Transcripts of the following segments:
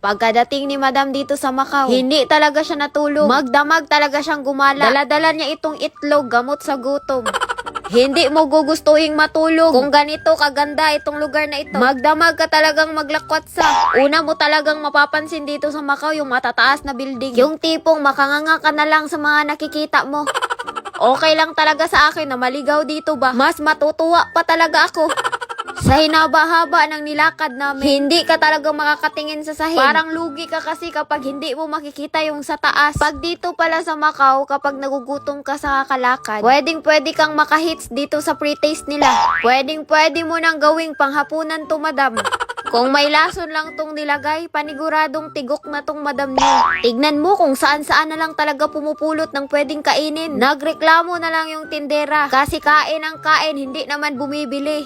Pagkadating ni Madam dito sa Macau, hindi talaga siya natulog. Magdamag talaga siyang gumala. Daladala niya itong itlog, gamot sa gutom. Hindi mo gugustuhin matulog kung ganito kaganda itong lugar na ito. Magdamag ka talagang maglakwat sa. Una mo talagang mapapansin dito sa Macau yung matataas na building. Yung tipong makanganga ka na lang sa mga nakikita mo. Okay lang talaga sa akin na maligaw dito ba? Mas matutuwa pa talaga ako. Sa hinaba-haba ng nilakad namin, hindi ka talaga makakatingin sa sahig. Parang lugi ka kasi kapag hindi mo makikita yung sa taas. Pag dito pala sa Macau, kapag nagugutom ka sa kakalakad, pwedeng-pwede kang makahits dito sa pre-taste nila. Pwedeng-pwede mo nang gawing panghapunan to, Madam. Kung may lason lang tong nilagay, paniguradong tigok na tong Madam niyo. Tignan mo kung saan-saan na lang talaga pumupulot ng pwedeng kainin. Nagreklamo na lang yung tindera kasi kain ang kain, hindi naman bumibili.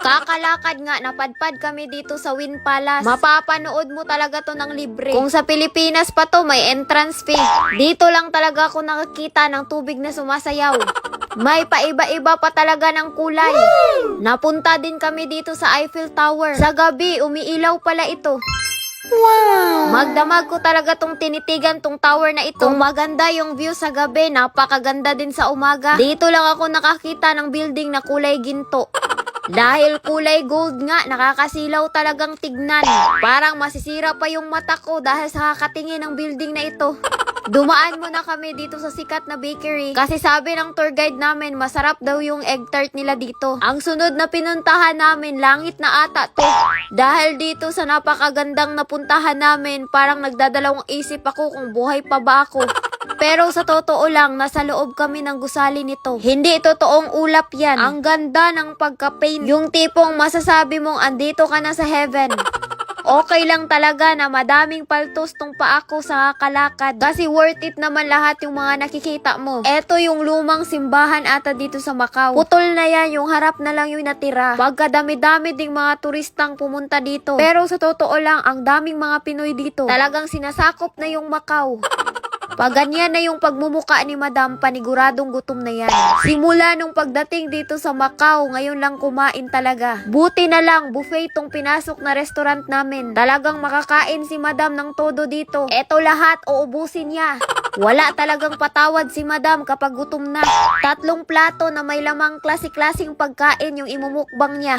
Kakalakad nga, napadpad kami dito sa Win Palace. Mapapanood mo talaga to ng libre. Kung sa Pilipinas pa to, may entrance fee. Dito lang talaga ako nakakita ng tubig na sumasayaw. May paiba-iba pa talaga ng kulay. Napunta din kami dito sa Eiffel Tower. Sa gabi, umiilaw pala ito. Wow! Magdamag ko talaga tong tinitigan tong tower na ito. Kung maganda yung view sa gabi, napakaganda din sa umaga. Dito lang ako nakakita ng building na kulay ginto. Dahil kulay gold nga, nakakasilaw talagang tignan. Parang masisira pa yung mata ko dahil sa kakatingin ng building na ito. Dumaan muna kami dito sa sikat na bakery kasi sabi ng tour guide namin masarap daw yung egg tart nila dito. Ang sunod na pinuntahan namin, langit na ata to. Dahil dito sa napakagandang napuntahan namin, parang nagdadalawang isip ako kung buhay pa ba ako. Pero sa totoo lang, nasa loob kami ng gusali nito. Hindi totoong ulap yan. Ang ganda ng pagka-paint. Yung tipong masasabi mong andito ka na sa heaven. Okay lang talaga na madaming paltos tong paa ko sa kalakad. Kasi worth it naman lahat yung mga nakikita mo. Eto yung lumang simbahan ata dito sa Macau. Putol na yan, yung harap na lang yung natira. Pagkadami-dami ding mga turistang pumunta dito. Pero sa totoo lang, ang daming mga Pinoy dito. Talagang sinasakop na yung Macau. Pag ganyan na yung pagmumuka ni Madam, paniguradong gutom na yan. Simula nung pagdating dito sa Macau, ngayon lang kumain talaga. Buti na lang, buffet tong pinasok na restaurant namin. Talagang makakain si Madam ng todo dito. Eto lahat, uubusin niya. Wala talagang patawad si Madam kapag gutom na. 3 plato na may lamang klase-klaseng pagkain yung imumukbang niya.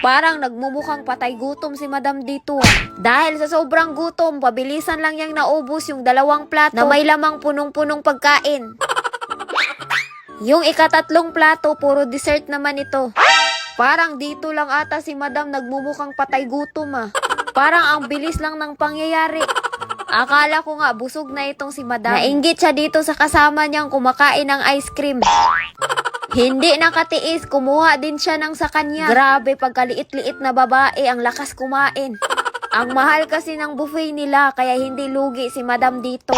Parang nagmumukhang patay gutom si Madam dito. Dahil sa sobrang gutom, pabilisan lang niyang naubos yung 2 plato na may lamang punong-punong pagkain. Yung ika-3 plato, puro dessert naman ito. Parang dito lang ata si Madam nagmumukhang patay gutom . Parang ang bilis lang ng pangyayari. Akala ko nga busog na itong si Madam. Nainggit siya dito sa kasama niyang kumakain ng ice cream. Hindi nakatiis, kumuha din siya ng sa kanya. Grabe, pagkaliit-liit na babae, ang lakas kumain. Ang mahal kasi ng buffet nila, kaya hindi lugi si Madam dito.